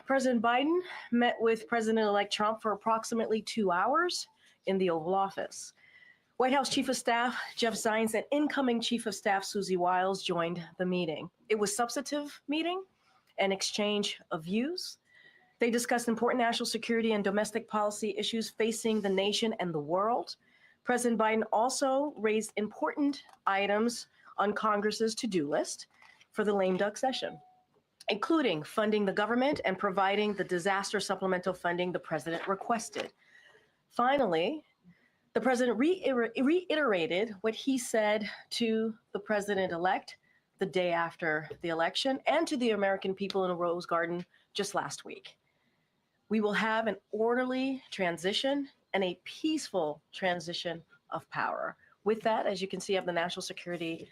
President Biden met with President-elect Trump for approximately 2 hours in the Oval Office. White House Chief of Staff Jeff Zients and incoming Chief of Staff Susie Wiles joined the meeting. It was a substantive meeting, an exchange of views. They discussed important national security and domestic policy issues facing the nation and the world. President Biden also raised important items on Congress's to-do list for the lame duck session, including funding the government and providing the disaster supplemental funding the president requested. Finally, the president reiterated what he said to the president-elect the day after the election and to the American people in a Rose Garden just last week. We will have an orderly transition and a peaceful transition of power. With that, as you can see, I have the National Security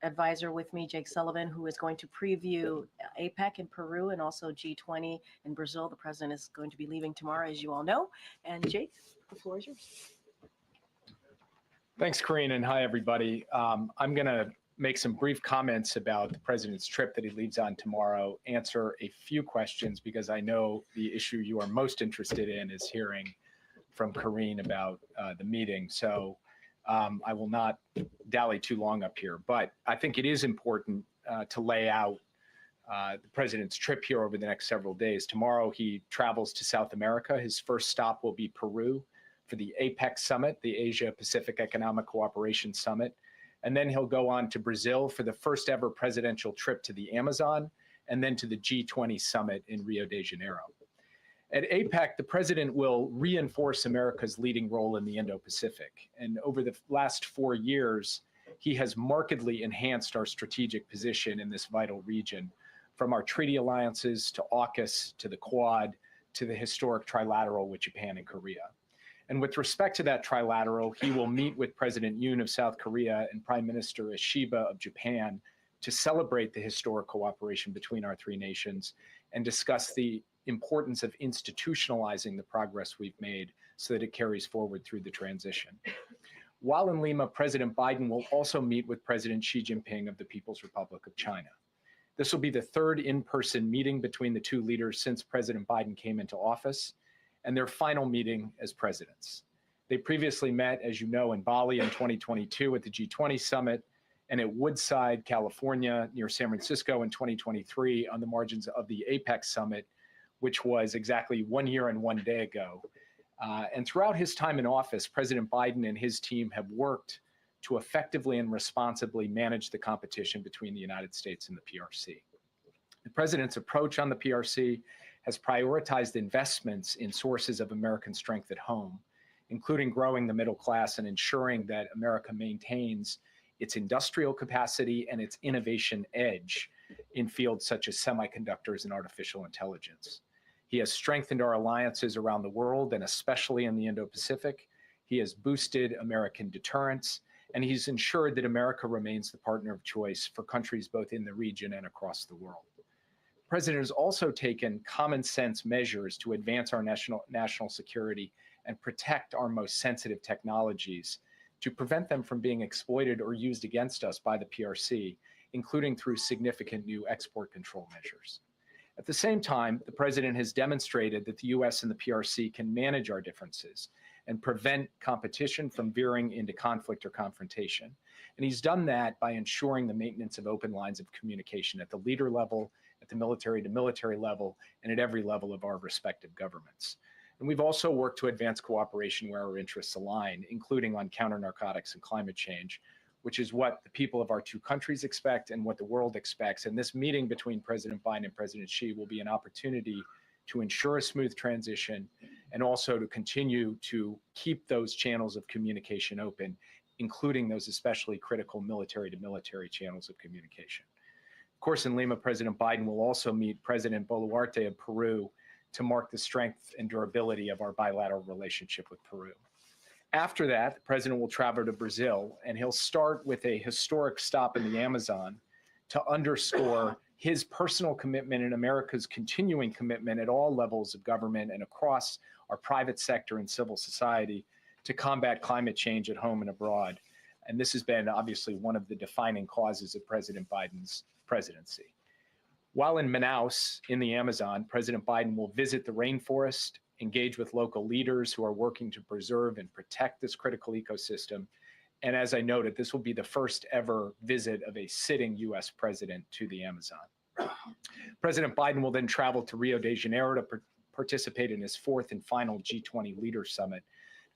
Advisor with me, Jake Sullivan, who is going to preview APEC in Peru and also G20 in Brazil. The president is going to be leaving tomorrow, as you all know. And Jake, the floor is yours. Thanks, Corinne, and hi, everybody. I'm going to make some brief comments about the president's trip that he leaves on tomorrow, answer a few questions, because I know the issue you are most interested in is hearing from Corinne about the meeting. So I will not dally too long up here, but I think it is important to lay out the president's trip here over the next several days. Tomorrow, he travels to South America. His first stop will be Peru for the APEC summit, the Asia Pacific Economic Cooperation Summit. And then he'll go on to Brazil for the first ever presidential trip to the Amazon, and then to the G20 summit in Rio de Janeiro. At APEC, the president will reinforce America's leading role in the Indo-Pacific. And over the last 4 years, he has markedly enhanced our strategic position in this vital region, from our treaty alliances to AUKUS to the Quad to the historic trilateral with Japan and Korea. And with respect to that trilateral, he will meet with President Yoon of South Korea and Prime Minister Ishiba of Japan to celebrate the historic cooperation between our three nations and discuss the importance of institutionalizing the progress we've made so that it carries forward through the transition. While in Lima, President Biden will also meet with President Xi Jinping of the People's Republic of China. This will be the third in-person meeting between the two leaders since President Biden came into office, and their final meeting as presidents. They previously met, as you know, in Bali in 2022 at the G20 summit, and at Woodside, California, near San Francisco in 2023 on the margins of the APEC summit, which was exactly 1 year and 1 day ago. And throughout his time in office, President Biden and his team have worked to effectively and responsibly manage the competition between the United States and the PRC. The president's approach on the PRC has prioritized investments in sources of American strength at home, including growing the middle class and ensuring that America maintains its industrial capacity and its innovation edge in fields such as semiconductors and artificial intelligence. He has strengthened our alliances around the world, and especially in the Indo-Pacific. He has boosted American deterrence, and he's ensured that America remains the partner of choice for countries both in the region and across the world. The president has also taken common sense measures to advance our national security and protect our most sensitive technologies to prevent them from being exploited or used against us by the PRC, including through significant new export control measures. At the same time, the president has demonstrated that the U.S. and the PRC can manage our differences and prevent competition from veering into conflict or confrontation. And he's done that by ensuring the maintenance of open lines of communication at the leader level, at the military-to-military level, and at every level of our respective governments. And we've also worked to advance cooperation where our interests align, including on counter-narcotics and climate change, which is what the people of our two countries expect and what the world expects. And this meeting between President Biden and President Xi will be an opportunity to ensure a smooth transition and also to continue to keep those channels of communication open, including those especially critical military-to-military channels of communication. Of course, in Lima, President Biden will also meet President Boluarte of Peru to mark the strength and durability of our bilateral relationship with Peru. After that, the president will travel to Brazil, and he'll start with a historic stop in the Amazon to underscore his personal commitment and America's continuing commitment at all levels of government and across our private sector and civil society to combat climate change at home and abroad. And this has been obviously one of the defining causes of President Biden's presidency. While in Manaus, in the Amazon, President Biden will visit the rainforest, engage with local leaders who are working to preserve and protect this critical ecosystem. And as I noted, this will be the first ever visit of a sitting U.S. president to the Amazon. President Biden will then travel to Rio de Janeiro to participate in his fourth and final G20 Leaders Summit.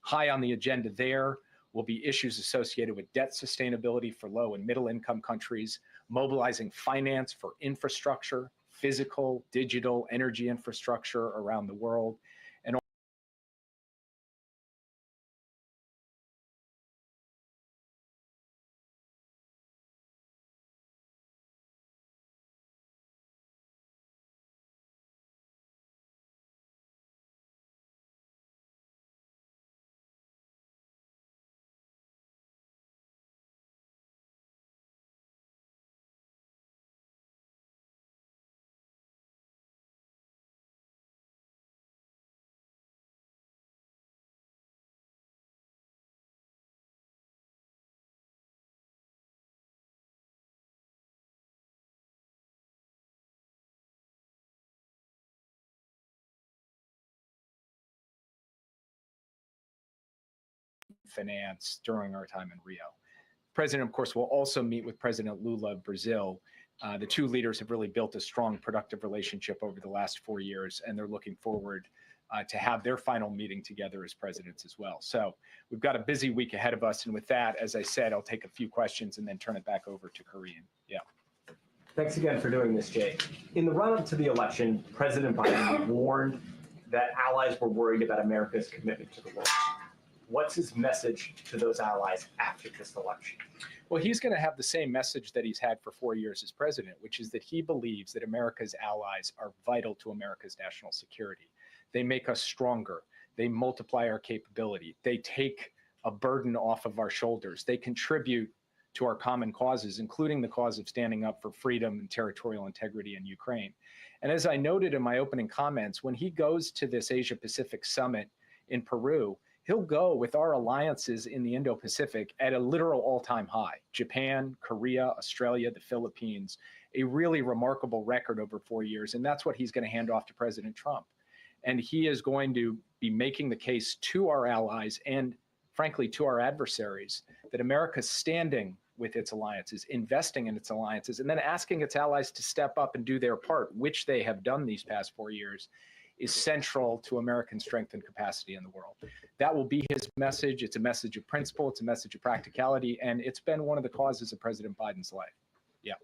High on the agenda there will be issues associated with debt sustainability for low and middle income countries, mobilizing finance for infrastructure, physical, digital, energy infrastructure around the world, and finance during our time in Rio. President, of course, will also meet with President Lula of Brazil. The two leaders have really built a strong, productive relationship over the last 4 years, and they're looking forward to have their final meeting together as presidents as well. So we've got a busy week ahead of us. And with that, as I said, I'll take a few questions and then turn it back over to Karine. Yeah. Thanks again for doing this, Jake. In the run-up to the election, President Biden warned that allies were worried about America's commitment to the world. What's his message to those allies after this election? Well, he's going to have the same message that he's had for 4 years as president, which is that he believes that America's allies are vital to America's national security. They make us stronger. They multiply our capability. They take a burden off of our shoulders. They contribute to our common causes, including the cause of standing up for freedom and territorial integrity in Ukraine. And as I noted in my opening comments, when he goes to this Asia-Pacific summit in Peru, he'll go with our alliances in the Indo-Pacific at a literal all-time high. Japan, Korea, Australia, the Philippines, a really remarkable record over 4 years. And that's what he's going to hand off to President Trump. And he is going to be making the case to our allies and, frankly, to our adversaries that America's standing with its alliances, investing in its alliances, and then asking its allies to step up and do their part, which they have done these past 4 years, is central to American strength and capacity in the world. That will be his message. It's a message of principle. It's a message of practicality. And it's been one of the causes of President Biden's life. Yeah.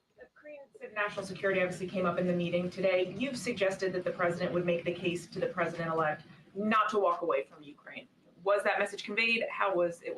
National security obviously came up in the meeting today. You've suggested that the president would make the case to the president-elect not to walk away from Ukraine. Was that message conveyed? How was it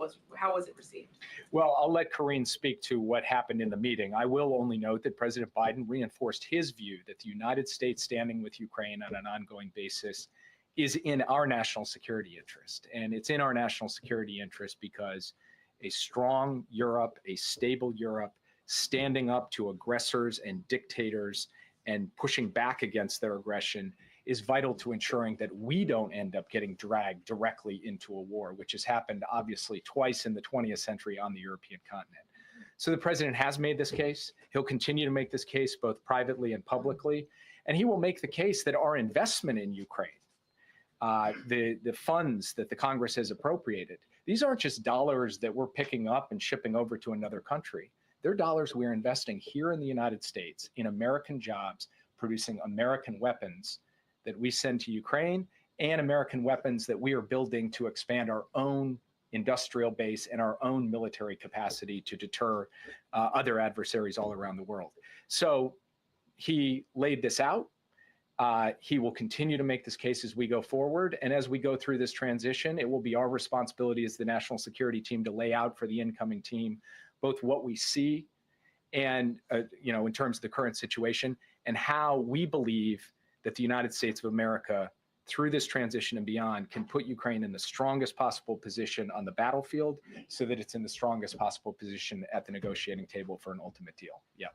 received? Well, I'll let Karine speak to what happened in the meeting. I will only note that President Biden reinforced his view that the United States standing with Ukraine on an ongoing basis is in our national security interest. And it's in our national security interest because a strong Europe, a stable Europe, standing up to aggressors and dictators and pushing back against their aggression is vital to ensuring that we don't end up getting dragged directly into a war, which has happened obviously twice in the 20th century on the European continent. So the president has made this case. He'll continue to make this case both privately and publicly. And he will make the case that our investment in Ukraine, the funds that the Congress has appropriated, these aren't just dollars that we're picking up and shipping over to another country. They're dollars we're investing here in the United States in American jobs, producing American weapons that we send to Ukraine and American weapons that we are building to expand our own industrial base and our own military capacity to deter other adversaries all around the world. So he laid this out. He will continue to make this case as we go forward. And as we go through this transition, it will be our responsibility as the national security team to lay out for the incoming team both what we see and, in terms of the current situation and how we believe that the United States of America, through this transition and beyond, can put Ukraine in the strongest possible position on the battlefield so that it's in the strongest possible position at the negotiating table for an ultimate deal. Yeah.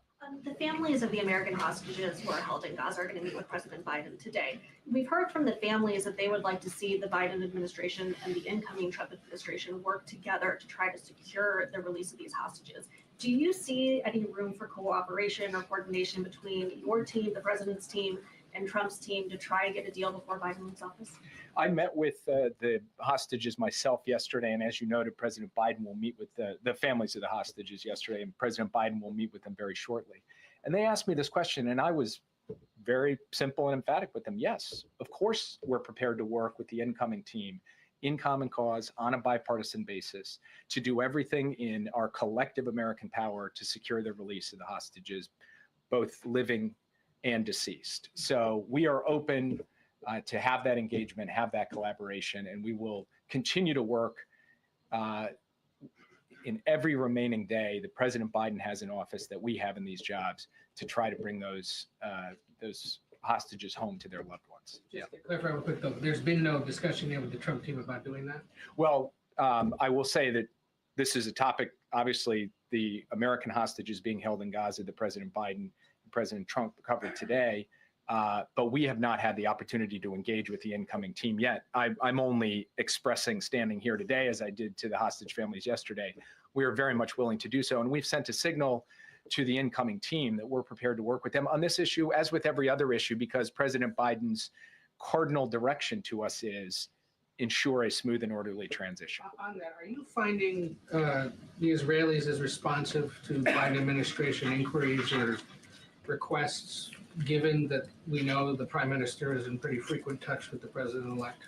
The families of the American hostages who are held in Gaza are going to meet with President Biden today. We've heard from the families that they would like to see the Biden administration and the incoming Trump administration work together to try to secure the release of these hostages. Do you see any room for cooperation or coordination between your team, the president's team, and Trump's team to try and get a deal before Biden leaves office? I met with the hostages myself yesterday, and as you noted, President Biden will meet with the families of the hostages yesterday, and President Biden will meet with them very shortly. And they asked me this question, and I was very simple and emphatic with them. Yes, of course, we're prepared to work with the incoming team in common cause on a bipartisan basis to do everything in our collective American power to secure the release of the hostages, both living and deceased. So we are open to have that engagement, have that collaboration, and we will continue to work in every remaining day that President Biden has in office, that we have in these jobs, to try to bring those hostages home to their loved ones. Just to clarify real quick, though, there's been no discussion yet with the Trump team about doing that? Well, I will say that this is a topic, obviously, the American hostages being held in Gaza that President Biden and President Trump covered today, but we have not had the opportunity to engage with the incoming team yet. I'm only expressing, standing here today, as I did to the hostage families yesterday, we are very much willing to do so, and we've sent a signal to the incoming team that we're prepared to work with them on this issue, as with every other issue, because President Biden's cardinal direction to us is ensure a smooth and orderly transition. On that, are you finding the Israelis as responsive to Biden administration inquiries or requests, given that we know the Prime Minister is in pretty frequent touch with the President-elect?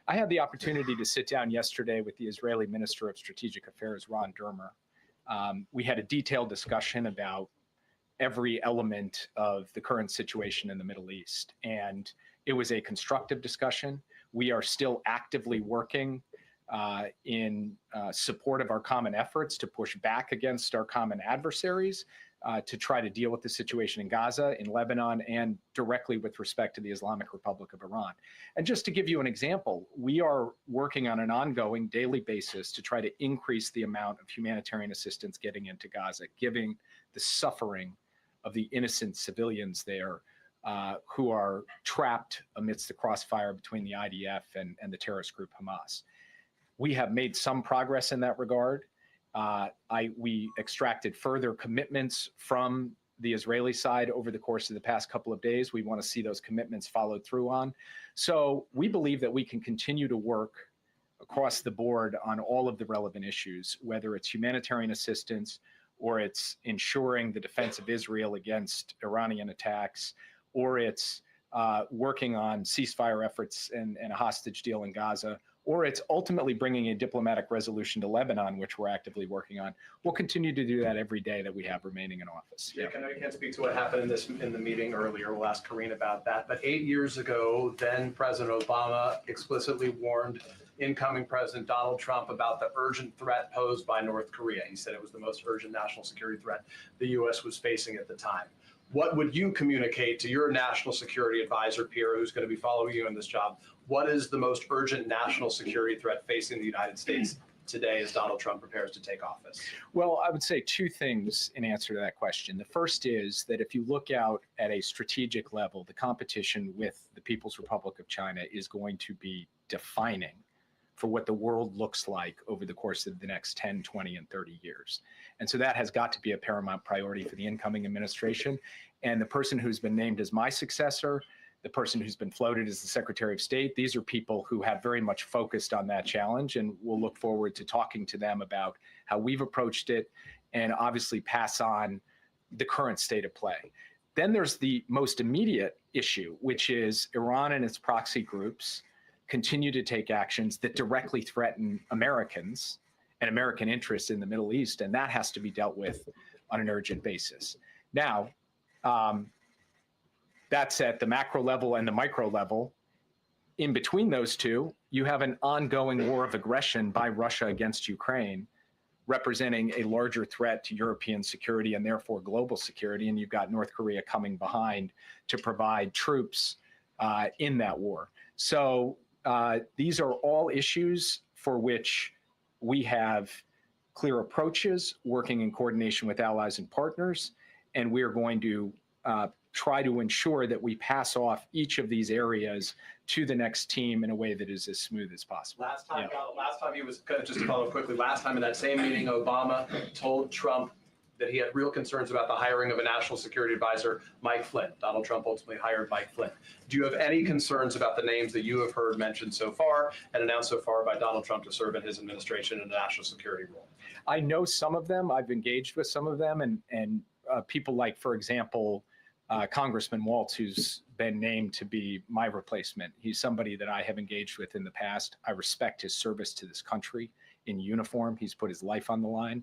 I had the opportunity to sit down yesterday with the Israeli Minister of Strategic Affairs, Ron Dermer. We had a detailed discussion about every element of the current situation in the Middle East, and it was a constructive discussion. We are still actively working in support of our common efforts to push back against our common adversaries, to try to deal with the situation in Gaza, in Lebanon, and directly with respect to the Islamic Republic of Iran. And just to give you an example, we are working on an ongoing daily basis to try to increase the amount of humanitarian assistance getting into Gaza, given the suffering of the innocent civilians there who are trapped amidst the crossfire between the IDF and the terrorist group Hamas. We have made some progress in that regard. We extracted further commitments from the Israeli side over the course of the past couple of days. We want to see those commitments followed through on. So we believe that we can continue to work across the board on all of the relevant issues, whether it's humanitarian assistance or it's ensuring the defense of Israel against Iranian attacks, or it's working on ceasefire efforts and a hostage deal in Gaza, or it's ultimately bringing a diplomatic resolution to Lebanon, which we're actively working on. We'll continue to do that every day that we have remaining in office. Jake, I know you can't speak to what happened in the meeting earlier. We'll ask Karine about that. But 8 years ago, then President Obama explicitly warned incoming President Donald Trump about the urgent threat posed by North Korea. He said it was the most urgent national security threat the U.S. was facing at the time. What would you communicate to your national security advisor peer who's going to be following you in this job? What is the most urgent national security threat facing the United States today as Donald Trump prepares to take office? Well, I would say two things in answer to that question. The first is that if you look out at a strategic level, the competition with the People's Republic of China is going to be defining for what the world looks like over the course of the next 10, 20, and 30 years. And so that has got to be a paramount priority for the incoming administration. And the person who's been named as my successor, the person who's been floated as the Secretary of State, these are people who have very much focused on that challenge, and we'll look forward to talking to them about how we've approached it and obviously pass on the current state of play. Then there's the most immediate issue, which is Iran and its proxy groups continue to take actions that directly threaten Americans and American interests in the Middle East, and that has to be dealt with on an urgent basis. Now, that's at the macro level and the micro level. In between those two, you have an ongoing war of aggression by Russia against Ukraine, representing a larger threat to European security and therefore global security, and you've got North Korea coming behind to provide troops in that war. So these are all issues for which we have clear approaches, working in coordination with allies and partners, and we're going to try to ensure that we pass off each of these areas to the next team in a way that is as smooth as possible. Last time he was, just to follow up quickly, last time in that same meeting, Obama told Trump that he had real concerns about the hiring of a national security advisor, Mike Flynn. Donald Trump ultimately hired Mike Flynn. Do you have any concerns about the names that you have heard mentioned so far and announced so far by Donald Trump to serve in his administration in a national security role? I know some of them. I've engaged with some of them, and people like, for example, Congressman Waltz, who's been named to be my replacement. He's somebody that I have engaged with in the past. I respect his service to this country in uniform. He's put his life on the line.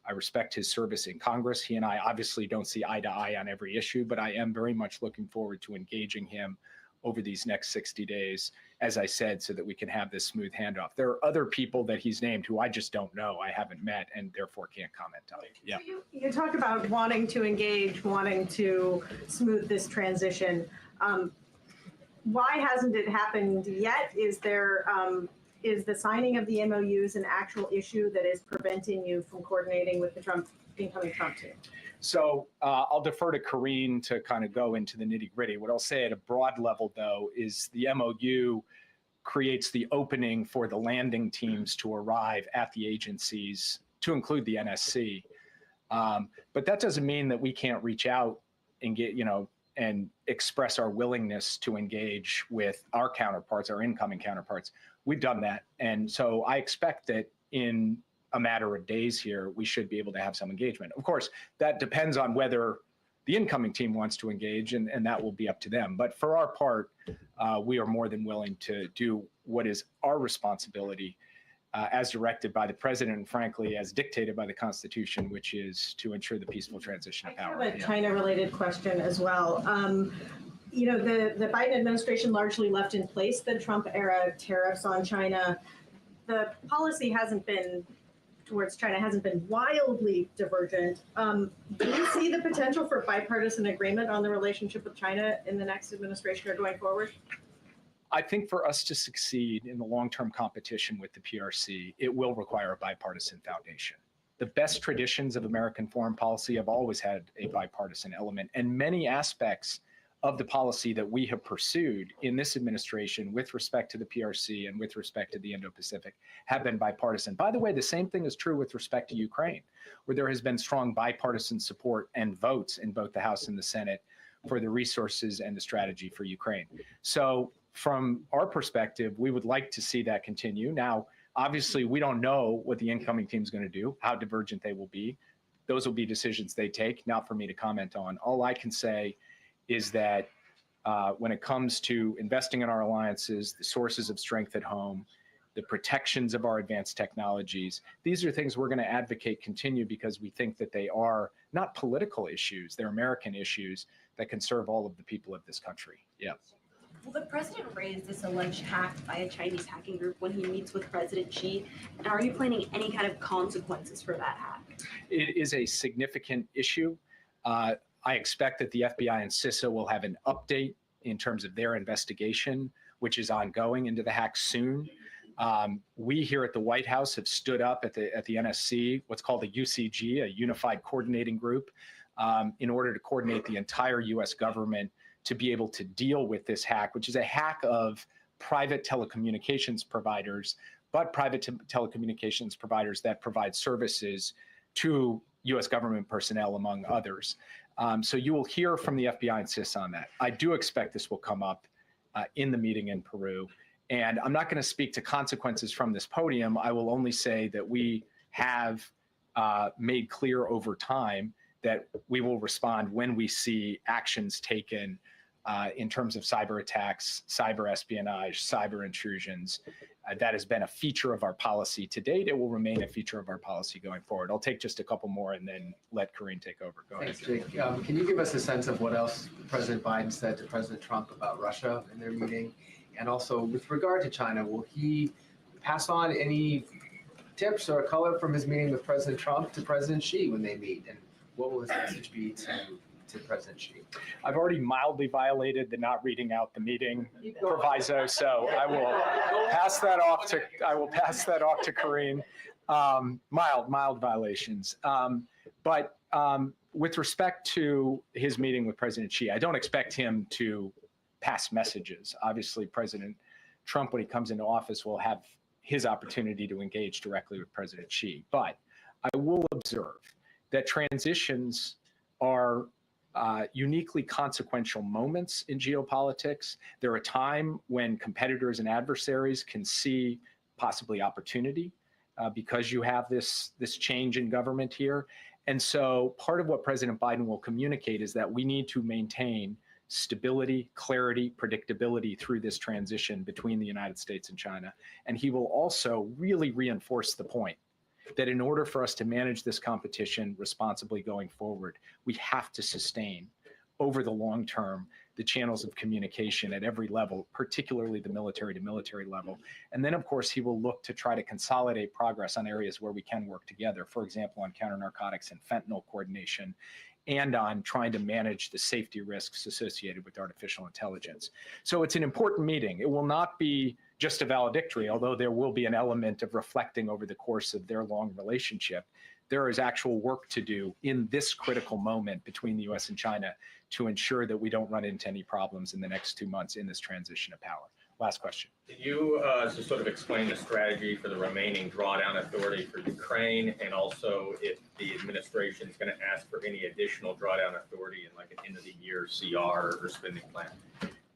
I respect his service in Congress. He and I obviously don't see eye to eye on every issue, but I am very much looking forward to engaging him over these next 60 days, as I said, so that we can have this smooth handoff. There are other people that he's named who I just don't know, I haven't met, and therefore can't comment on. Yeah. So you talk about wanting to engage, wanting to smooth this transition. Why hasn't it happened yet? Is the signing of the MOUs an actual issue that is preventing you from coordinating with the incoming Trump team? So I'll defer to Karine to kind of go into the nitty gritty. What I'll say at a broad level, though, is the MOU creates the opening for the landing teams to arrive at the agencies, to include the NSC. But that doesn't mean that we can't reach out and get, and express our willingness to engage with our counterparts, our incoming counterparts. We've done that. And so I expect that in a matter of days here, we should be able to have some engagement. Of course, that depends on whether the incoming team wants to engage, and that will be up to them. But for our part, we are more than willing to do what is our responsibility as directed by the president, and frankly, as dictated by the Constitution, which is to ensure the peaceful transition of power. I have a China-related question as well. The Biden administration largely left in place the Trump-era tariffs on China. The policy towards China hasn't been wildly divergent. Do you see the potential for bipartisan agreement on the relationship with China in the next administration or going forward? I think for us to succeed in the long-term competition with the PRC, it will require a bipartisan foundation. The best traditions of American foreign policy have always had a bipartisan element, and many aspects of the policy that we have pursued in this administration with respect to the PRC and with respect to the Indo-Pacific have been bipartisan. By the way, the same thing is true with respect to Ukraine, where there has been strong bipartisan support and votes in both the House and the Senate for the resources and the strategy for Ukraine. So from our perspective, we would like to see that continue. Now, obviously, we don't know what the incoming team is going to do, how divergent they will be. Those will be decisions they take, not for me to comment on. All I can say is that when it comes to investing in our alliances, the sources of strength at home, the protections of our advanced technologies, these are things we're going to advocate continue because we think that they are not political issues, they're American issues that can serve all of the people of this country. Yeah. Will the president raise this alleged hack by a Chinese hacking group when he meets with President Xi? And are you planning any kind of consequences for that hack? It is a significant issue. I expect that the FBI and CISA will have an update in terms of their investigation, which is ongoing, into the hack soon. We here at the White House have stood up at the NSC, what's called a UCG, a Unified Coordinating Group, in order to coordinate the entire U.S. government to be able to deal with this hack, which is a hack of private telecommunications providers, but private telecommunications providers that provide services to U.S. government personnel, among others. So you will hear from the FBI and CISA on that. I do expect this will come up in the meeting in Peru. And I'm not going to speak to consequences from this podium. I will only say that we have made clear over time that we will respond when we see actions taken in terms of cyber attacks, cyber espionage, cyber intrusions. That has been a feature of our policy to date. It will remain a feature of our policy going forward. I'll take just a couple more and then let Karine take over. Go ahead. Thanks, Jake. Can you give us a sense of what else President Biden said to President Trump about Russia in their meeting? And also, with regard to China, will he pass on any tips or color from his meeting with President Trump to President Xi when they meet? And what will his message be to President Xi? I've already mildly violated the not reading out the meeting proviso, so I will pass that off to Karine. Mild violations. But with respect to his meeting with President Xi, I don't expect him to pass messages. Obviously, President Trump, when he comes into office, will have his opportunity to engage directly with President Xi. But I will observe that transitions are uniquely consequential moments in geopolitics. They're a time when competitors and adversaries can see possibly opportunity because you have this change in government here. And so part of what President Biden will communicate is that we need to maintain stability, clarity, predictability through this transition between the United States and China. And he will also really reinforce the point that in order for us to manage this competition responsibly going forward, we have to sustain over the long term the channels of communication at every level, particularly the military to military level. And then, of course, he will look to try to consolidate progress on areas where we can work together, for example, on counter narcotics and fentanyl coordination, and on trying to manage the safety risks associated with artificial intelligence. So it's an important meeting. It will not be just a valedictory, although there will be an element of reflecting over the course of their long relationship. There is actual work to do in this critical moment between the US and China to ensure that we don't run into any problems in the next 2 months in this transition of power. Last question. Can you just sort of explain the strategy for the remaining drawdown authority for Ukraine, and also if the administration is going to ask for any additional drawdown authority in like an end of the year CR or spending plan?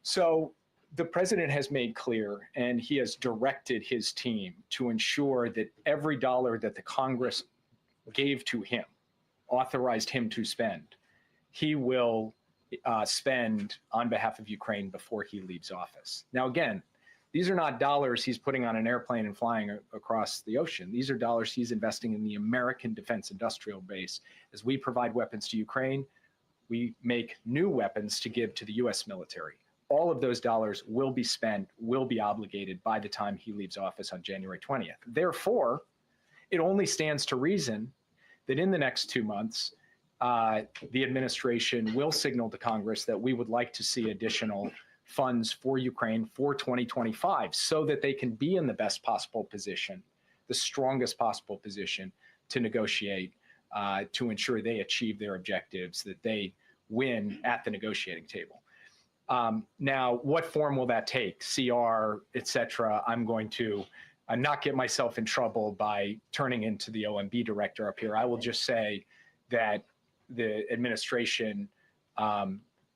So the president has made clear, and he has directed his team to ensure that every dollar that the Congress gave to him, authorized him to spend, he will spend on behalf of Ukraine before he leaves office. Now, again, these are not dollars he's putting on an airplane and flying across the ocean. These are dollars he's investing in the American defense industrial base. As we provide weapons to Ukraine, we make new weapons to give to the US military. All of those dollars will be spent, will be obligated by the time he leaves office on January 20th. Therefore, it only stands to reason that in the next 2 months, the administration will signal to Congress that we would like to see additional funds for Ukraine for 2025 so that they can be in the best possible position, the strongest possible position to negotiate, to ensure they achieve their objectives, that they win at the negotiating table. Now, what form will that take? CR, et cetera. I'm going to not get myself in trouble by turning into the OMB director up here. I will just say that the administration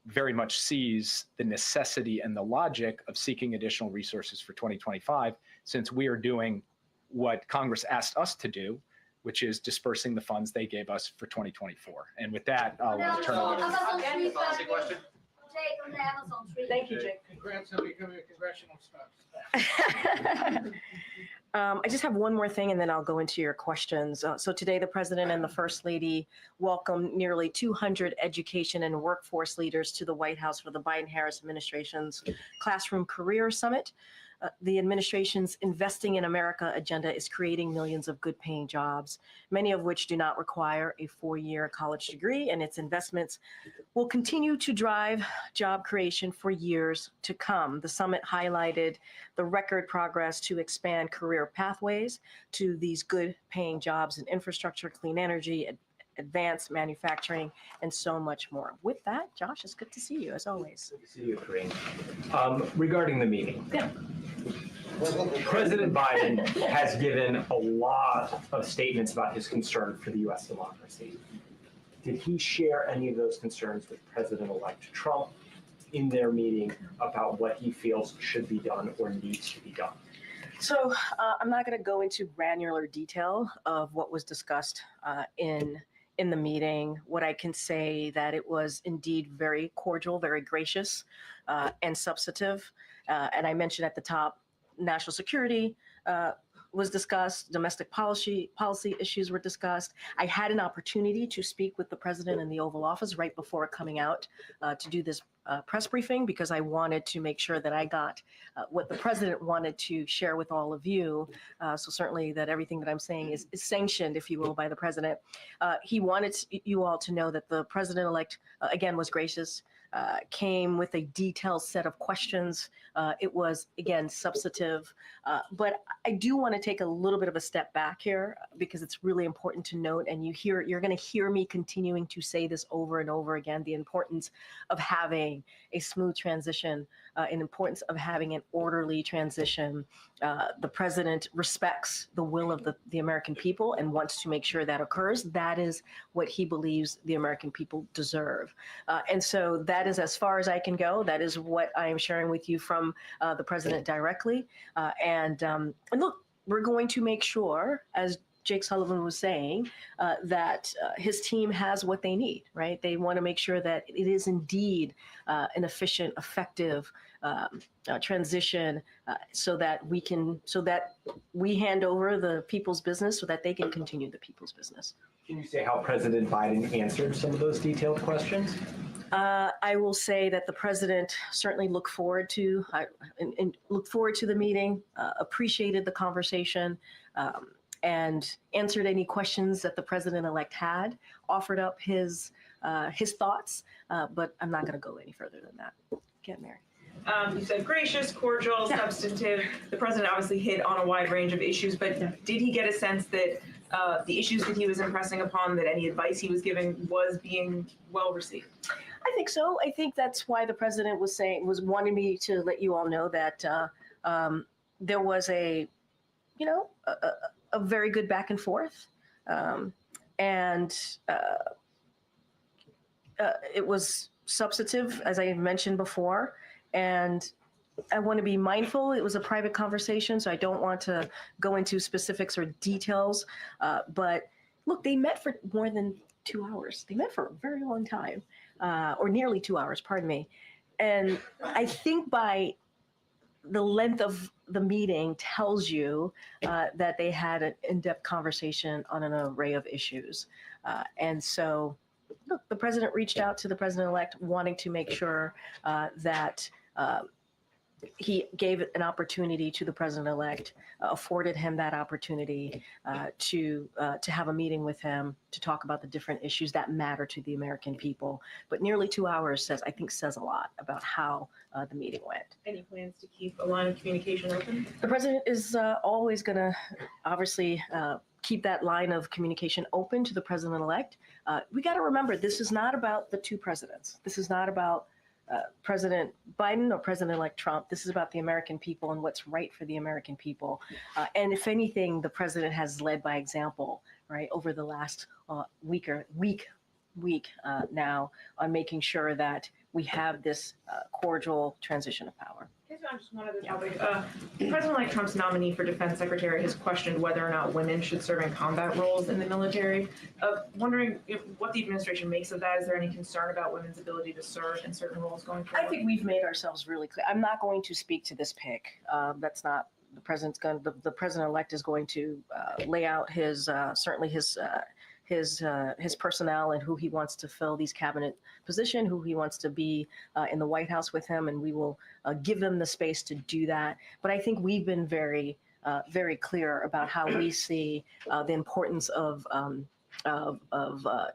very much sees the necessity and the logic of seeking additional resources for 2025, since we are doing what Congress asked us to do, which is dispersing the funds they gave us for 2024. And with that, I'll turn it over. Policy question? Jake on the Amazon tree. Thank you, Jake. Congrats on becoming a congressional spouse. I just have one more thing, and then I'll go into your questions. So today, the president and the first lady welcomed nearly 200 education and workforce leaders to the White House for the Biden-Harris administration's Classroom Career Summit. The administration's Investing in America agenda is creating millions of good-paying jobs, many of which do not require a 4-year college degree, and its investments will continue to drive job creation for years to come. The summit highlighted the record progress to expand career pathways to these good-paying jobs in infrastructure, clean energy, advanced manufacturing, and so much more. With that, Josh, it's good to see you, as always. Good to see you, Corinne. Regarding the meeting. Yeah. President Biden has given a lot of statements about his concern for the U.S. democracy. Did he share any of those concerns with President-elect Trump in their meeting about what he feels should be done or needs to be done? So I'm not going to go into granular detail of what was discussed in the meeting. What I can say that it was indeed very cordial, very gracious, and substantive. And I mentioned at the top, national security was discussed, domestic policy issues were discussed. I had an opportunity to speak with the president in the Oval Office right before coming out to do this press briefing, because I wanted to make sure that I got what the president wanted to share with all of you. So certainly that everything that I'm saying is sanctioned, if you will, by the president. He wanted you all to know that the president-elect, again, was gracious. came with a detailed set of questions. It was, again, substantive. But I do want to take a little bit of a step back here because it's really important to note, and you're going to hear me continuing to say this over and over again, the importance of having a smooth transition, and importance of having an orderly transition. The president respects the will of the American people and wants to make sure that occurs. That is what he believes the American people deserve. And so that is as far as I can go. That is what I am sharing with you from the president directly. And look, we're going to make sure, as Jake Sullivan was saying, that his team has what they need, right? They want to make sure that it is indeed an efficient, effective transition, so that we hand over the people's business so that they can continue the people's business. Can you say how President Biden answered some of those detailed questions? I will say that the president certainly looked forward to the meeting, appreciated the conversation, and answered any questions that the president-elect had, offered up his thoughts, but I'm not going to go any further than that. Get Mary. You said gracious, cordial, substantive. The president obviously hit on a wide range of issues, but did he get a sense that the issues that he was impressing upon, that any advice he was giving was being well received? I think so. I think that's why the president was wanting me to let you all know that there was a very good back and forth, and it was substantive, as I mentioned before. And I want to be mindful. It was a private conversation, so I don't want to go into specifics or details. But look, they met for more than 2 hours. They met for a very long time, or nearly 2 hours, pardon me. And I think by the length of the meeting tells you that they had an in-depth conversation on an array of issues. And so, look, the president reached out to the president-elect wanting to make sure that he gave an opportunity to the president-elect, afforded him that opportunity to have a meeting with him to talk about the different issues that matter to the American people. But nearly 2 hours says a lot about how the meeting went. Any plans to keep a line of communication open? The president is always going to obviously keep that line of communication open to the president-elect. We got to remember, this is not about the two presidents. This is not about President Biden or President-elect Trump. This is about the American people and what's right for the American people. And if anything, the president has led by example, right, over the last week now on making sure that we have this cordial transition of power. Just one other topic. President-elect Trump's nominee for defense secretary has questioned whether or not women should serve in combat roles in the military. Wondering what the administration makes of that. Is there any concern about women's ability to serve in certain roles going forward? I think we've made ourselves really clear. I'm not going to speak to this pick. That's not the president's going. The president-elect is going to lay out his certainly his personnel and who he wants to fill these cabinet position, who he wants to be in the White House with him, and we will give them the space to do that. But I think we've been very clear about how we see the importance of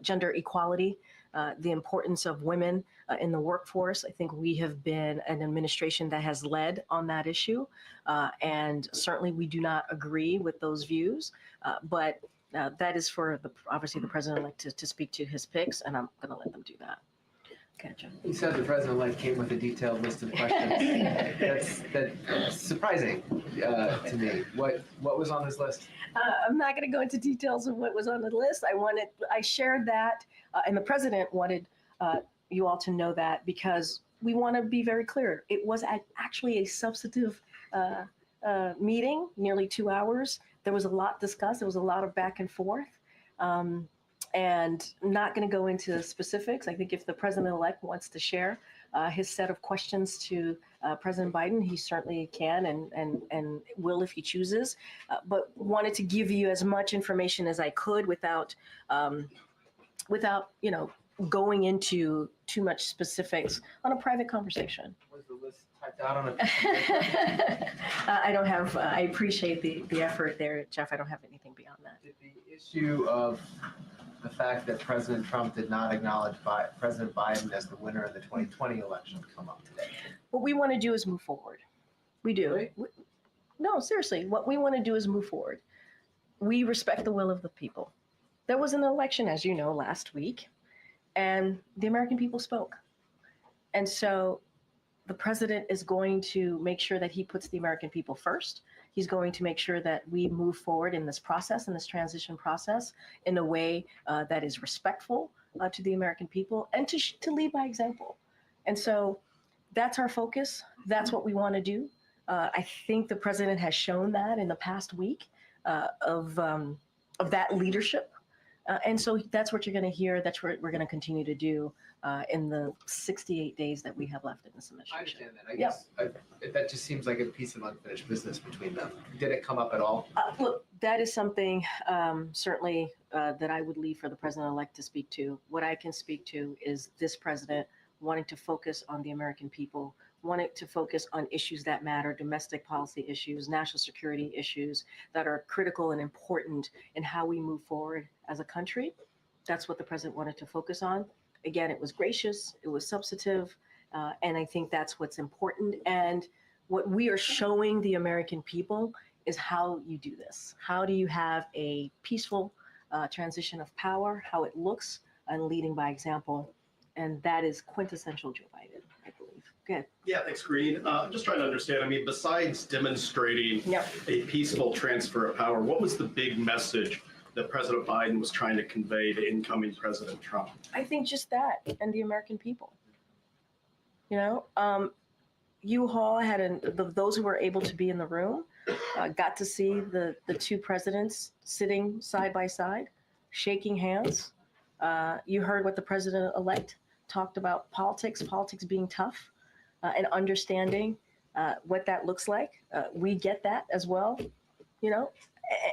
gender equality, the importance of women in the workforce. I think we have been an administration that has led on that issue, and certainly we do not agree with those views, but that is for obviously the president-elect to speak to his picks, and I'm going to let them do that. Okay, John. You said the president-elect came with a detailed list of questions. That's surprising to me. What was on his list? I'm not going to go into details of what was on the list. I shared that, and the president wanted you all to know that because we want to be very clear. It was actually a substantive meeting, nearly 2 hours. There was a lot discussed. There was a lot of back and forth. And I'm not going to go into specifics. I think if the president-elect wants to share his set of questions to President Biden, he certainly can and will if he chooses. But wanted to give you as much information as I could without going into too much specifics on a private conversation. Was the list typed out on a piece of paper? I don't have. I appreciate the effort there, Jeff. I don't have anything beyond that. Did the issue of the fact that President Trump did not acknowledge President Biden as the winner of the 2020 election come up today? What we want to do is move forward. We do. Really? No, seriously, what we want to do is move forward. We respect the will of the people. There was an election, as you know, last week, and the American people spoke. And so the president is going to make sure that he puts the American people first. He's going to make sure that we move forward in this process, in this transition process, in a way that is respectful to the American people and to lead by example. And so that's our focus. That's what we want to do. I think the president has shown that in the past week of that leadership. And so that's what you're going to hear. That's what we're going to continue to do in the 68 days that we have left in this administration. I understand that. I guess that just seems like a piece of unfinished business between them. Did it come up at all? Look, that is something certainly that I would leave for the president-elect to speak to. What I can speak to is this president wanting to focus on the American people, wanting to focus on issues that matter, domestic policy issues, national security issues that are critical and important in how we move forward as a country. That's what the president wanted to focus on. Again, it was gracious, it was substantive, and I think that's what's important. And what we are showing the American people is how you do this. How do you have a peaceful transition of power, how it looks, and leading by example. And that is quintessential Joe Biden, I believe. Good. Yeah, thanks, Green. I'm just trying to understand. I mean, besides demonstrating a peaceful transfer of power, what was the big message that President Biden was trying to convey to incoming President Trump? I think just that, and the American people. You know, you all had those who were able to be in the room got to see the two presidents sitting side by side, shaking hands. You heard what the president-elect talked about politics being tough, and understanding what that looks like. We get that as well, you know.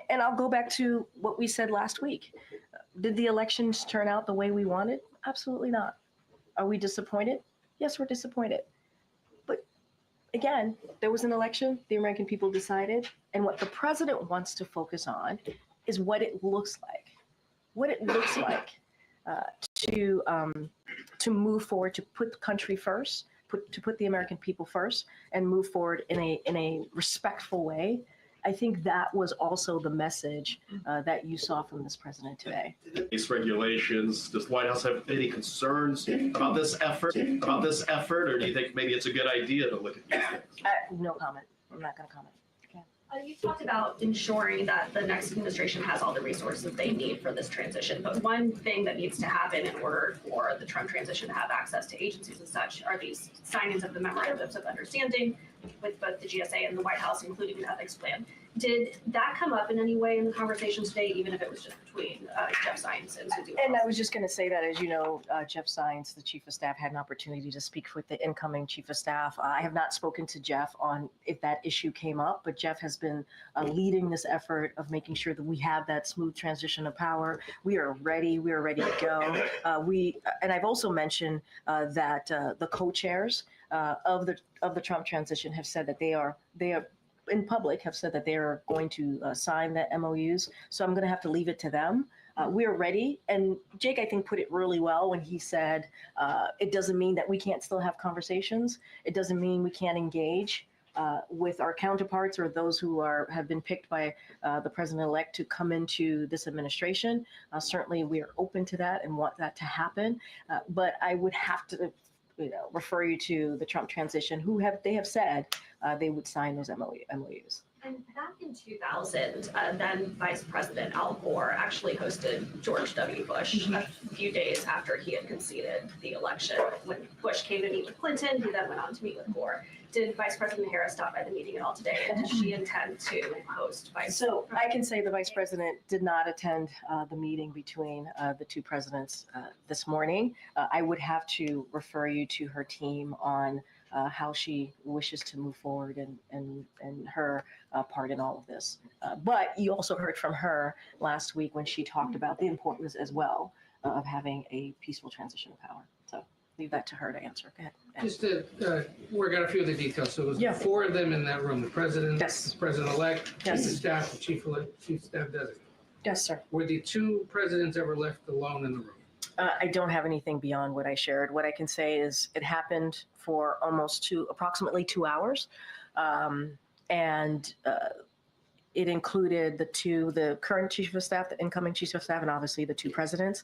And I'll go back to what we said last week. Did the elections turn out the way we wanted? Absolutely not. Are we disappointed? Yes, we're disappointed. But again, there was an election, the American people decided, and what the president wants to focus on is what it looks like. What it looks like to move forward, to put the country first, to put the American people first, and move forward in a respectful way. I think that was also the message that you saw from this president today. These regulations, does the White House have any concerns about this effort, or do you think maybe it's a good idea to look at these things? No comment. I'm not going to comment. You talked about ensuring that the next administration has all the resources they need for this transition. But one thing that needs to happen in order for the Trump transition to have access to agencies and such are these signings of the memorandums of understanding with both the GSA and the White House, including an ethics plan. Did that come up in any way in the conversation today, even if it was just between Jeff Zients and Susie Wiles? And I was just going to say that, as you know, Jeff Zients, the chief of staff, had an opportunity to speak with the incoming chief of staff. I have not spoken to Jeff on if that issue came up, but Jeff has been leading this effort of making sure that we have that smooth transition of power. We are ready. We are ready to go. And I've also mentioned that the co-chairs of the Trump transition have said that they are in public have said that they are going to sign the MOUs. So I'm going to have to leave it to them. We are ready. And Jake, I think, put it really well when he said, it doesn't mean that we can't still have conversations. It doesn't mean we can't engage with our counterparts or those who have been picked by the president-elect to come into this administration. Certainly, we are open to that and want that to happen. But I would have to refer you to the Trump transition, they have said they would sign those MOUs. And back in 2000, then Vice President Al Gore actually hosted George W. Bush a few days after he had conceded the election. When Bush came to meet with Clinton, he then went on to meet with Gore. Did Vice President Harris stop by the meeting at all today? And does she intend to host So I can say the Vice President did not attend the meeting between the two presidents this morning. I would have to refer you to her team on how she wishes to move forward and her part in all of this. But you also heard from her last week when she talked about the importance as well of having a peaceful transition of power. So leave that to her to answer. Go ahead. Just to work out a few of the details. So it was four of them in that room, the president, the president-elect, chief of staff, the chief staff designate. Yes, sir. Were the two presidents ever left alone in the room? I don't have anything beyond what I shared. What I can say is it happened for approximately 2 hours. And it included the current chief of staff, the incoming chief of staff, and obviously the two presidents.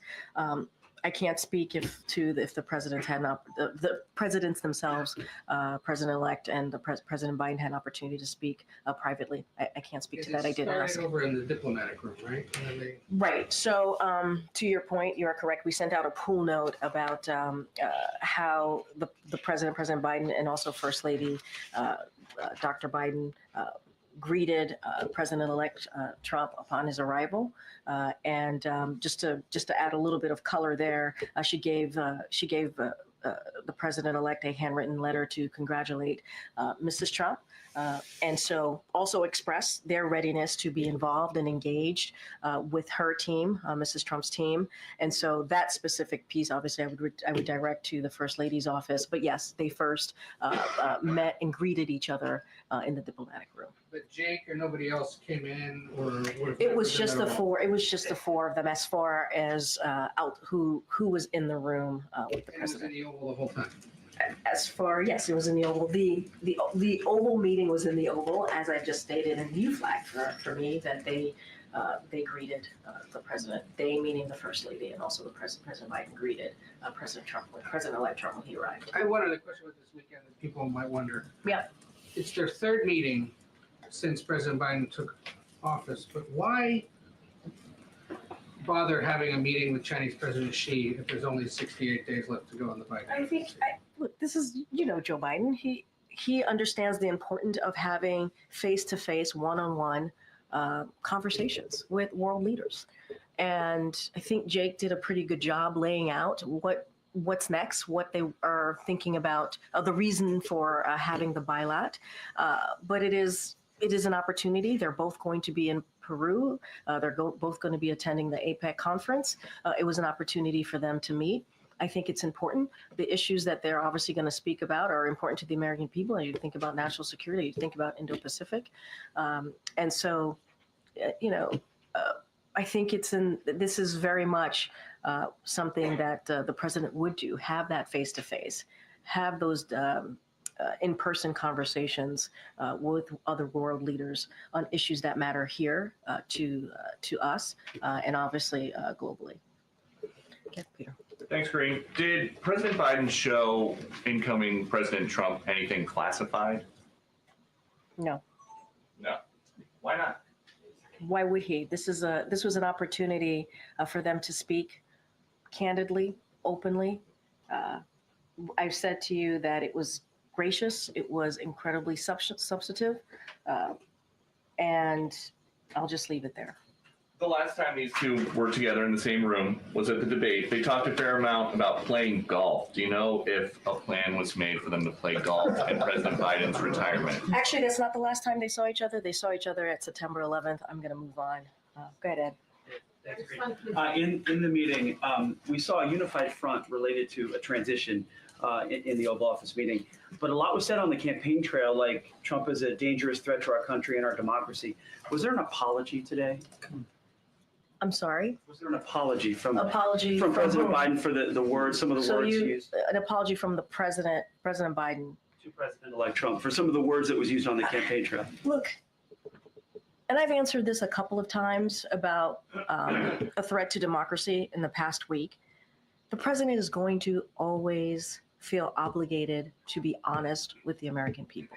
I can't speak if the presidents had not, the presidents themselves, President-elect and President Biden had an opportunity to speak privately. I can't speak to that. I did ask. Over in the diplomatic room, right? Right. So to your point, you are correct. We sent out a pool note about how the President Biden, and also First Lady Dr. Biden greeted President-elect Trump upon his arrival, and just to add a little bit of color there, she gave the President-elect a handwritten letter to congratulate Mrs. Trump, and so also express their readiness to be involved and engaged with her team, Mrs. Trump's team. And so that specific piece, obviously, I would direct to the First Lady's office. But yes, they first met and greeted each other in the diplomatic room. But Jake or nobody else came in, or it was just the four. It was just the four of them, as far as who was in the room with the president. It was in the Oval the whole time. Yes, it was in the Oval. The Oval meeting was in the Oval, as I just stated, and you flagged for me that they greeted the president. They, meaning the First Lady, and also the President Biden greeted President-elect Trump when he arrived. I have one other question with this weekend that people might wonder. Yeah. It's their third meeting since President Biden took office, but why bother having a meeting with Chinese President Xi if there's only 68 days left to go on the Biden? I think, look, this is, Joe Biden. He understands the importance of having face-to-face, one-on-one conversations with world leaders. And I think Jake did a pretty good job laying out what's next, what they are thinking about, the reason for having the bilat. But it is an opportunity. They're both going to be in Peru. They're both going to be attending the APEC conference. It was an opportunity for them to meet. I think it's important. The issues that they're obviously going to speak about are important to the American people. And you think about national security, you think about Indo-Pacific. And so, I think this is very much something that the president would do, have that face-to-face, have those in-person conversations with other world leaders on issues that matter here to us and obviously globally. Okay, Peter. Thanks, Green. Did President Biden show incoming President Trump anything classified? No. No. Why not? Why would he? This was an opportunity for them to speak candidly, openly. I've said to you that it was gracious. It was incredibly substantive. And I'll just leave it there. The last time these two were together in the same room was at the debate. They talked a fair amount about playing golf. Do you know if a plan was made for them to play golf in President Biden's retirement? Actually, that's not the last time they saw each other. They saw each other at September 11th. I'm going to move on. Go ahead, Ed. In the meeting, we saw a unified front related to a transition in the Oval Office meeting. But a lot was said on the campaign trail, like Trump is a dangerous threat to our country and our democracy. Was there an apology today? I'm sorry? Was there an apology from President Biden for the words, some of the words used? An apology from the President Biden. To President-elect Trump for some of the words that was used on the campaign trail. Look, and I've answered this a couple of times about a threat to democracy in the past week. The president is going to always feel obligated to be honest with the American people.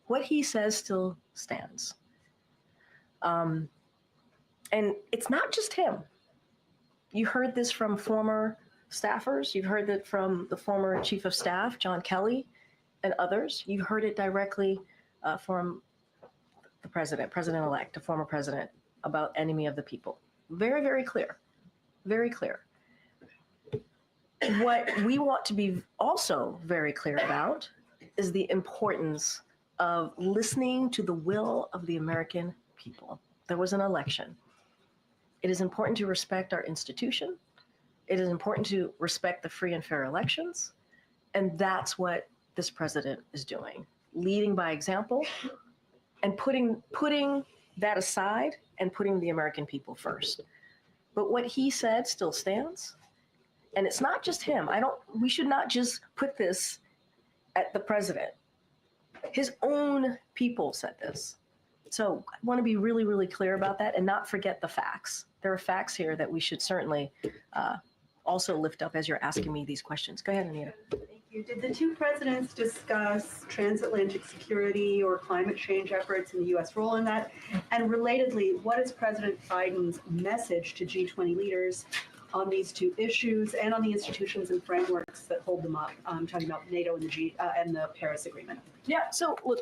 What he says still stands. And it's not just him. You heard this from former staffers. You've heard it from the former chief of staff, John Kelly, and others. You've heard it directly from the president-elect, the former president, about enemy of the people. Very, very clear. Very clear. What we want to be also very clear about is the importance of listening to the will of the American people. There was an election. It is important to respect our institution. It is important to respect the free and fair elections. And that's what this president is doing, leading by example and putting that aside and putting the American people first. But what he said still stands. And it's not just him. We should not just put this at the president. His own people said this. So I want to be really, really clear about that and not forget the facts. There are facts here that we should certainly also lift up as you're asking me these questions. Go ahead, Anita. Thank you. Did the two presidents discuss transatlantic security or climate change efforts and the U.S. role in that? And relatedly, what is President Biden's message to G20 leaders on these two issues and on the institutions and frameworks that hold them up? I'm talking about NATO and the Paris Agreement. Yeah, so look,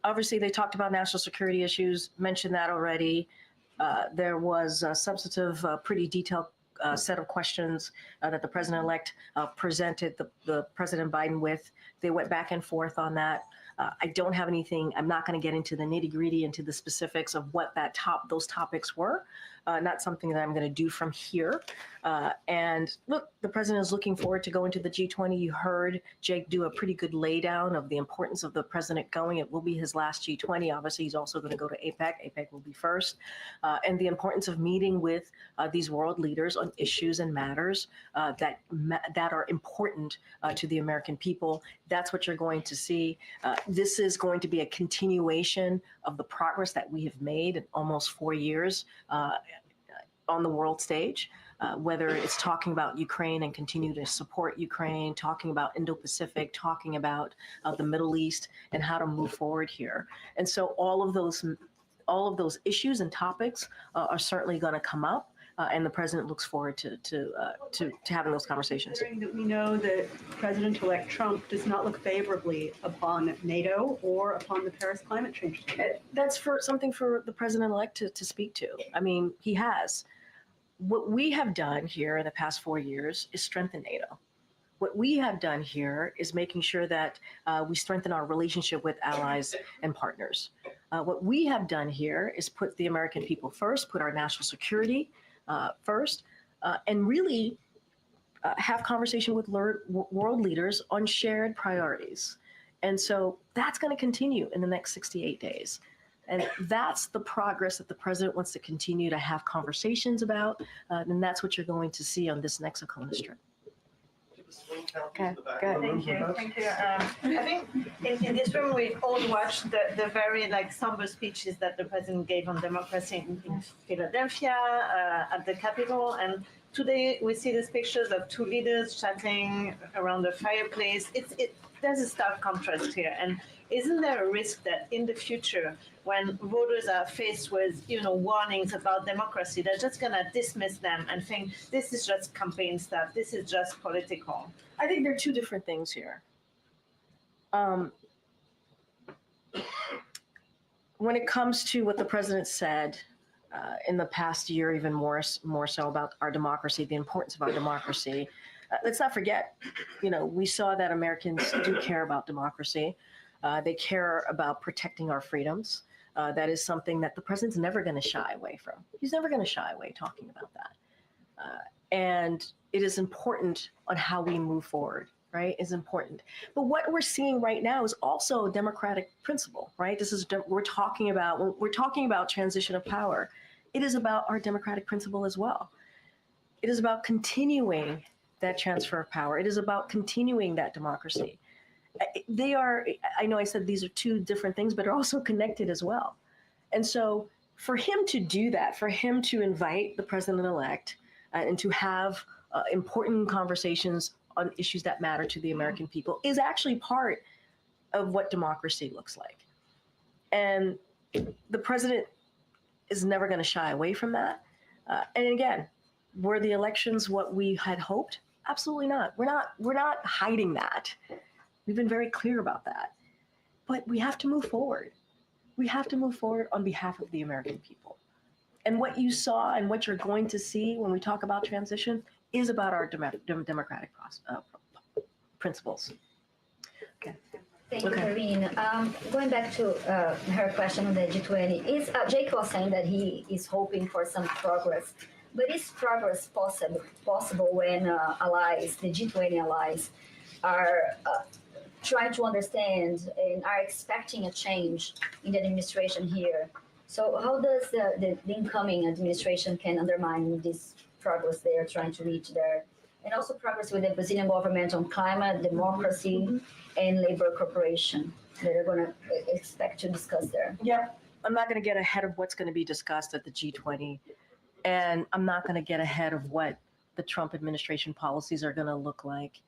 obviously they talked about national security issues, mentioned that already. There was a substantive, pretty detailed set of questions that the president-elect presented the President Biden with. They went back and forth on that. I don't have anything. I'm not going to get into the nitty-gritty, into the specifics of what those topics were. Not something that I'm going to do from here. And look, the president is looking forward to going to the G20. You heard Jake do a pretty good laydown of the importance of the president going. It will be his last G20. Obviously, he's also going to go to APEC. APEC will be first. And the importance of meeting with these world leaders on issues and matters that are important to the American people. That's what you're going to see. This is going to be a continuation of the progress that we have made in almost 4 years on the world stage, whether it's talking about Ukraine and continue to support Ukraine, talking about Indo-Pacific, talking about the Middle East and how to move forward here. And so all of those issues and topics are certainly going to come up. And the president looks forward to having those conversations. That we know that President-elect Trump does not look favorably upon NATO or upon the Paris climate change. That's something for the president-elect to speak to. I mean, he has. What we have done here in the past 4 years is strengthen NATO. What we have done here is making sure that we strengthen our relationship with allies and partners. What we have done here is put the American people first, put our national security first, and really have conversation with world leaders on shared priorities. And so that's going to continue in the next 68 days. And that's the progress that the president wants to continue to have conversations about. And that's what you're going to see on this next ACONUS trip. Okay, go ahead. Thank you. Thank you. I think in this room we all watched the very somber speeches that the president gave on democracy in Philadelphia at the Capitol, and today we see these pictures of two leaders chatting around the fireplace. There's a stark contrast here, and isn't there a risk that in the future, when voters are faced with warnings about democracy, they're just going to dismiss them and think this is just campaign stuff, this is just political? I think there are two different things here. When it comes to what the president said in the past year, even more so about our democracy, the importance of our democracy, let's not forget, we saw that Americans do care about democracy. They care about protecting our freedoms. That is something that the president's never going to shy away from. He's never going to shy away talking about that. And it is important on how we move forward, right? Is important. But what we're seeing right now is also a democratic principle, right? When we're talking about transition of power, it is about our democratic principle as well. It is about continuing that transfer of power. It is about continuing that democracy. I know I said these are two different things, but are also connected as well. And so for him to do that, for him to invite the president-elect and to have important conversations on issues that matter to the American people is actually part of what democracy looks like. And the president is never going to shy away from that. And again, were the elections what we had hoped? Absolutely not. We're not hiding that. We've been very clear about that. But we have to move forward. We have to move forward on behalf of the American people. And what you saw and what you're going to see when we talk about transition is about our democratic principles. Okay. Thank you, Karine. Going back to her question on the G20, Jake was saying that he is hoping for some progress. But is progress possible when allies, the G20 allies, are trying to understand and are expecting a change in the administration here So how does the incoming administration can undermine this progress they are trying to reach there? And also progress with the Brazilian government on climate, democracy, and labor cooperation that are going to expect to discuss there. Yeah, I'm not going to get ahead of what's going to be discussed at the G20, and I'm not going to get ahead of what the Trump administration policies are going to look like.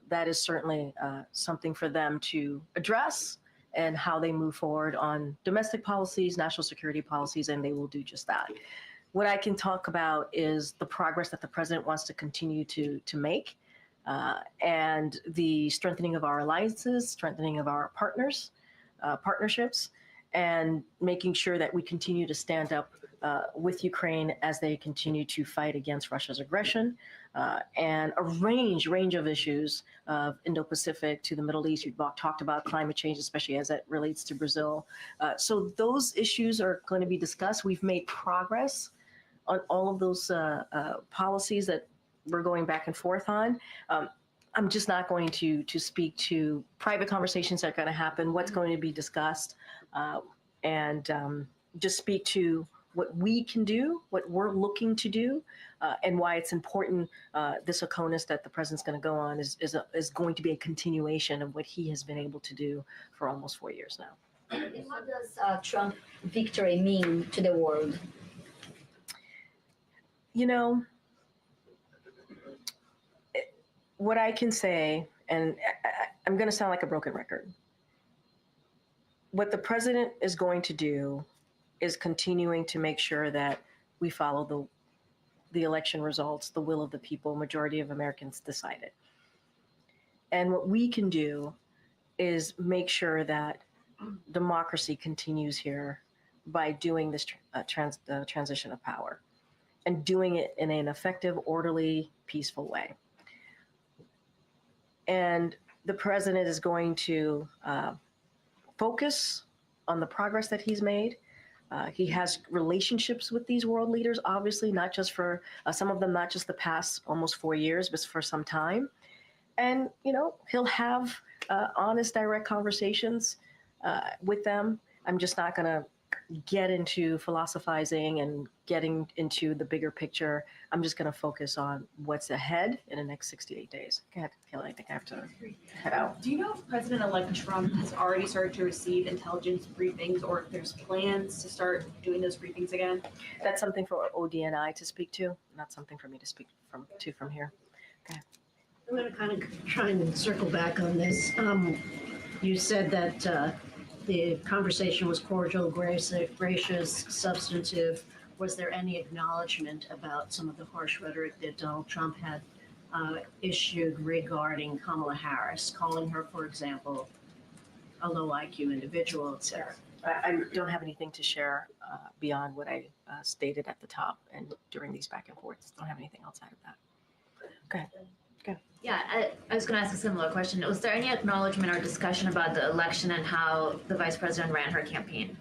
That is certainly something for them to address and how they move forward on domestic policies, national security policies, and they will do just that. What I can talk about is the progress that the president wants to continue to make, and the strengthening of our alliances, strengthening of our partnerships, and making sure that we continue to stand up with Ukraine as they continue to fight against Russia's aggression, and a range of issues of Indo-Pacific to the Middle East. You talked about climate change, especially as it relates to Brazil. So those issues are going to be discussed. We've made progress on all of those policies that we're going back and forth on. I'm just not going to speak to private conversations that are going to happen, what's going to be discussed, and just speak to what we can do, what we're looking to do, and why it's important. This ACONUS that the president's going to go on is going to be a continuation of what he has been able to do for almost 4 years now. And what does Trump victory mean to the world? You know, what I can say, and I'm going to sound like a broken record, what the president is going to do is continuing to make sure that we follow the election results, the will of the people. Majority of Americans decided. And what we can do is make sure that democracy continues here by doing this transition of power, and doing it in an effective, orderly, peaceful way. And the president is going to focus on the progress that he's made. He has relationships with these world leaders, obviously, not just for some of them, not just the past almost 4 years, but for some time. And, you know, he'll have honest, direct conversations with them. I'm just not going to get into philosophizing and getting into the bigger picture. I'm just going to focus on what's ahead in the next 68 days. Go ahead, Kelly. I think I have to head out. Do you know if President-elect Trump has already started to receive intelligence briefings, or if there's plans to start doing those briefings again? That's something for ODNI to speak to, not something for me to speak from here. Okay. I'm going to kind of try and circle back on this. You said that the conversation was cordial, gracious, substantive. Was there any acknowledgement about some of the harsh rhetoric that Donald Trump had issued regarding Kamala Harris, calling her, for example, a low IQ individual, et cetera? I don't have anything to share beyond what I stated at the top and during these back and forths. Don't have anything outside of that. Okay. Yeah, I was going to ask a similar question. Was there any acknowledgement or discussion about the election and how the vice president ran her campaign?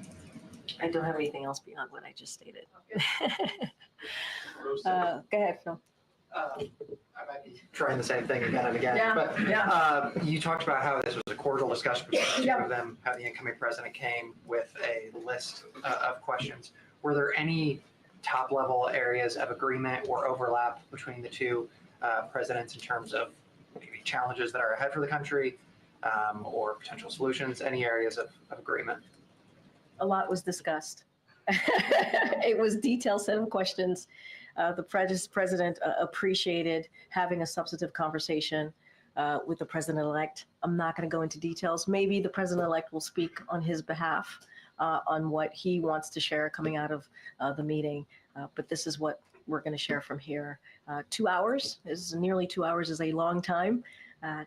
I don't have anything else beyond what I just stated. Go ahead, Phil. I might be trying the same thing again and again. Yeah, But you talked about how this was a cordial discussion between the two of them, how the incoming president came with a list of questions. Were there any top-level areas of agreement or overlap between the two presidents in terms of maybe challenges that are ahead for the country or potential solutions? Any areas of agreement? A lot was discussed. It was a detailed set of questions. The president appreciated having a substantive conversation with the president-elect. I'm not going to go into details. Maybe the president-elect will speak on his behalf on what he wants to share coming out of the meeting. But this is what we're going to share from here. 2 hours is nearly 2 hours is a long time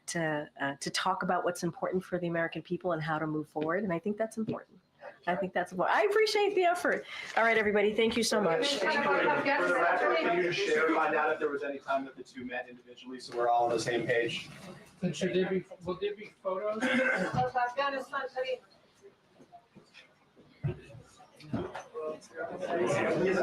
to talk about what's important for the American people and how to move forward. And I think that's important. I appreciate the effort. All right, everybody. Thank you so much. For the record, can you just share, find out if there was any time that the two met individually, so we're all on the same page? And will there be photos? Yes.